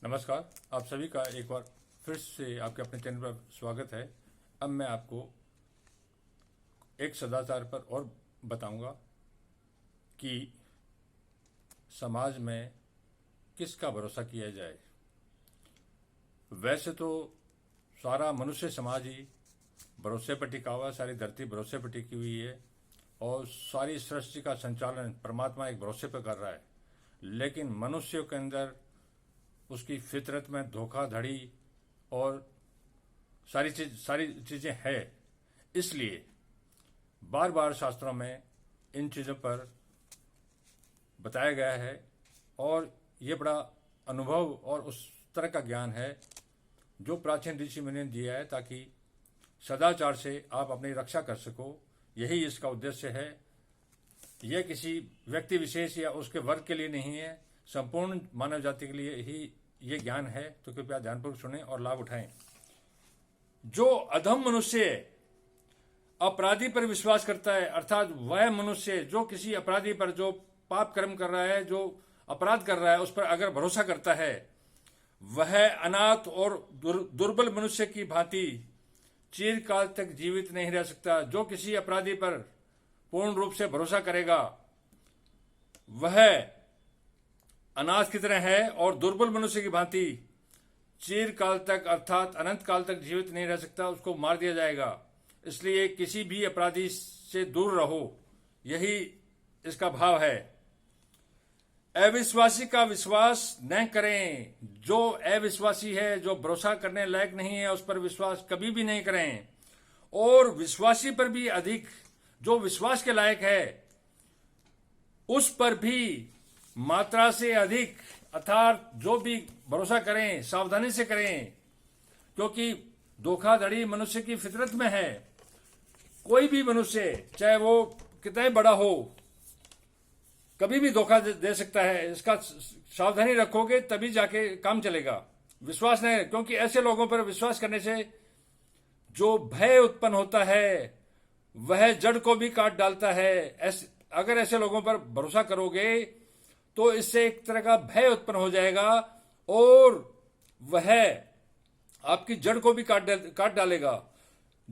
नमस्कार। आप सभी का एक बार फिर से आपके अपने चैनल पर स्वागत है। अब मैं आपको एक सदाचार पर और बताऊंगा कि समाज में किसका भरोसा किया जाए। वैसे तो सारा मनुष्य समाज ही भरोसे पर टिका हुआ है, सारी धरती भरोसे पर टिकी हुई है और सारी सृष्टि का संचालन परमात्मा एक भरोसे पर कर रहा है। लेकिन मनुष्यों के अंदर उसकी फितरत में धोखाधड़ी और सारी चीज़ें है। इसलिए बार बार शास्त्रों में इन चीज़ों पर बताया गया है और ये बड़ा अनुभव और उस तरह का ज्ञान है जो प्राचीन ऋषि मुनि ने दिया है, ताकि सदाचार से आप अपनी रक्षा कर सको। यही इसका उद्देश्य है। यह किसी व्यक्ति विशेष या उसके वर्ग के लिए नहीं है, संपूर्ण मानव जाति के लिए ही ये ज्ञान है। तो कृपया ध्यानपूर्वक सुने और लाभ उठाएं। जो अधम मनुष्य अपराधी पर विश्वास करता है, अर्थात वह मनुष्य जो किसी अपराधी पर, जो पाप कर्म कर रहा है, जो अपराध कर रहा है, उस पर अगर भरोसा करता है, वह अनाथ और दुर्बल मनुष्य की भांति चिरकाल तक जीवित नहीं रह सकता। जो किसी अपराधी पर पूर्ण रूप से भरोसा करेगा वह अनाथ की तरह है और दुर्बल मनुष्य की भांति चिरकाल तक अर्थात अनंत काल तक जीवित नहीं रह सकता, उसको मार दिया जाएगा। इसलिए किसी भी अपराधी से दूर रहो, यही इसका भाव है। अविश्वासी का विश्वास न करें। जो अविश्वासी है, जो भरोसा करने लायक नहीं है, उस पर विश्वास कभी भी नहीं करें। और विश्वासी पर भी अधिक, जो विश्वास के लायक है उस पर भी मात्रा से अधिक, अर्थात जो भी भरोसा करें सावधानी से करें, क्योंकि धोखाधड़ी मनुष्य की फितरत में है। कोई भी मनुष्य चाहे वो कितना बड़ा हो, कभी भी धोखा दे सकता है। इसका सावधानी रखोगे तभी जाके काम चलेगा। विश्वास नहीं, क्योंकि ऐसे लोगों पर विश्वास करने से जो भय उत्पन्न होता है वह जड़ को भी काट डालता है। अगर ऐसे लोगों पर भरोसा करोगे तो इससे एक तरह का भय उत्पन्न हो जाएगा और वह आपकी जड़ को भी काट डालेगा।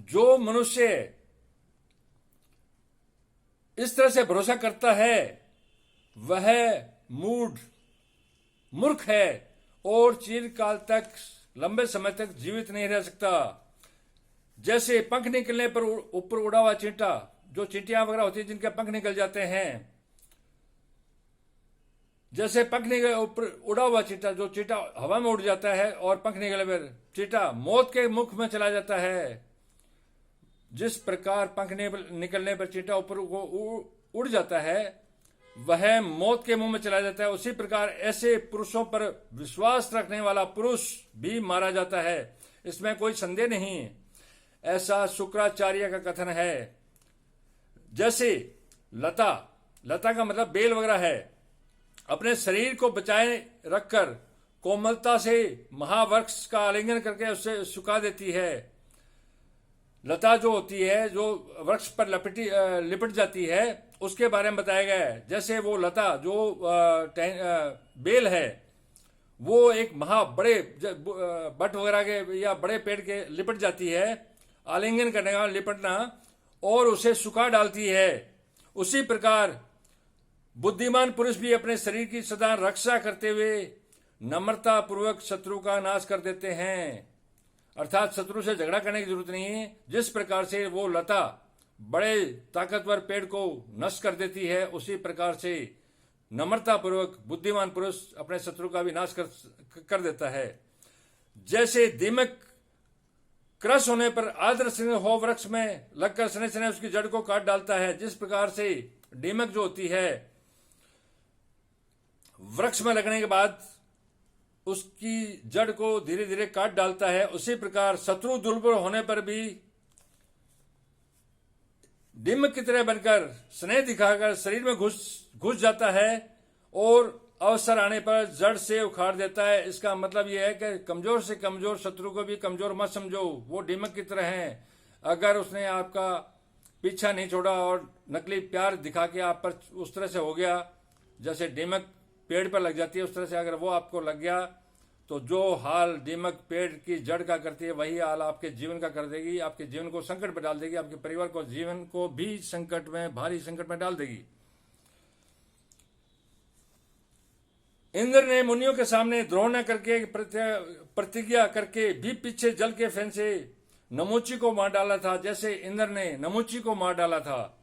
जो मनुष्य इस तरह से भरोसा करता है वह मूर्ख है और चिरकाल तक, लंबे समय तक जीवित नहीं रह सकता। जैसे पंख निकलने पर ऊपर उड़ा हुआ चींटा, जो चींटियां वगैरह होती है जिनके पंख निकल जाते हैं, जैसे पंख निकले ऊपर उड़ा हुआ चींटा, जो चींटा हवा में उड़ जाता है और पंख निकले पर चींटा मौत के मुख में चला जाता है, जिस प्रकार पंख निकलने पर चींटा ऊपर उड़ जाता है वह मौत के मुंह में चला जाता है, उसी प्रकार ऐसे पुरुषों पर विश्वास रखने वाला पुरुष भी मारा जाता है। इसमें कोई संदेह नहीं है। ऐसा शुक्राचार्य का कथन है। जैसे लता का मतलब बेल वगैरह है, अपने शरीर को बचाए रखकर कोमलता से महावृक्ष का आलिंगन करके उससे सुखा देती है। लता जो होती है, जो वृक्ष पर लिपट जाती है, उसके बारे में बताया गया है। जैसे वो लता जो बेल है, वो एक बड़े बट वगैरह के या बड़े पेड़ के लिपट जाती है, आलिंगन करने का लिपटना, और उसे सुखा डालती है। उसी प्रकार बुद्धिमान पुरुष भी अपने शरीर की सदा रक्षा करते हुए नम्रता पूर्वक शत्रु का नाश कर देते हैं। अर्थात शत्रु से झगड़ा करने की जरूरत नहीं है। जिस प्रकार से वो लता बड़े ताकतवर पेड़ को नष्ट कर देती है, उसी प्रकार से नम्रता पूर्वक बुद्धिमान पुरुष अपने शत्रु का भी नाश कर देता है। जैसे दीमक क्रश होने पर आर्द्र स्नेह हो वृक्ष में लगकर स्नेह स्नेह उसकी जड़ को काट डालता है, जिस प्रकार से दीमक जो होती है वृक्ष में लगने के बाद उसकी जड़ को धीरे धीरे काट डालता है, उसी प्रकार शत्रु दुर्बल होने पर भी दीमक की तरह बनकर स्नेह दिखाकर शरीर में घुस जाता है और अवसर आने पर जड़ से उखाड़ देता है। इसका मतलब यह है कि कमजोर से कमजोर शत्रु को भी कमजोर मत समझो। वो दीमक की तरह है। अगर उसने आपका पीछा नहीं छोड़ा और नकली प्यार दिखा के आप पर उस तरह से हो गया, जैसे दीमक पेड़ पर लग जाती है, उस तरह से अगर वो आपको लग गया तो जो हाल दीमक पेड़ की जड़ का करती है वही हाल आपके जीवन का कर देगी, आपके जीवन को संकट में डाल देगी, आपके परिवार को जीवन को भी संकट में, भारी संकट में डाल देगी। इंद्र ने मुनियों के सामने द्रोह न करके, प्रतिज्ञा करके भी पीछे जल के फैन से नमुची को मार डाला था, जैसे इंद्र ने नमुची को मार डाला था।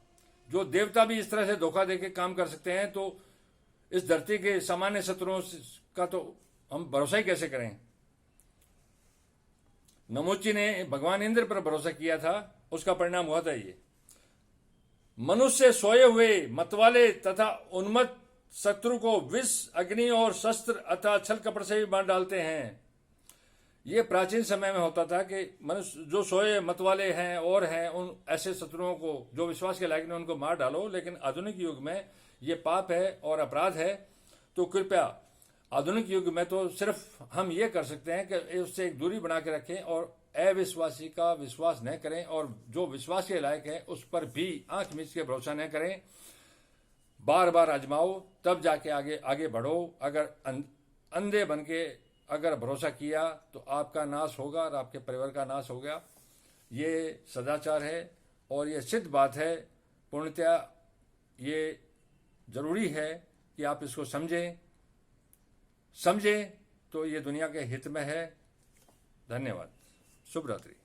जो देवता भी इस तरह से धोखा देके काम कर सकते हैं, तो इस धरती के सामान्य शत्रुओं का तो हम भरोसा ही कैसे करें। नमुची ने भगवान इंद्र पर भरोसा किया था, उसका परिणाम हुआ था ये। मनुष्य सोए हुए मतवाले तथा उन्मत्त शत्रु को विष, अग्नि और शस्त्र अथवा छल कपट से भी मार डालते हैं। ये प्राचीन समय में होता था कि मनुष्य जो सोए मतवाले हैं और हैं, उन ऐसे शत्रुओं को जो विश्वास के लायक नहीं उनको मार डालो। लेकिन आधुनिक युग में ये पाप है और अपराध है। तो कृपया आधुनिक युग में तो सिर्फ हम ये कर सकते हैं कि उससे एक दूरी बना के रखें और अविश्वासी का विश्वास न करें, और जो विश्वास के लायक है उस पर भी आंख मीच के भरोसा न करें। बार बार आजमाओ, तब जाके आगे बढ़ो। अगर अंधे बन के अगर भरोसा किया तो आपका नाश होगा और आपके परिवार का नाश होगा। ये सदाचार है और ये सिद्ध बात है। पूर्णतया ये जरूरी है कि आप इसको समझें तो ये दुनिया के हित में है। धन्यवाद। शुभ रात्रि।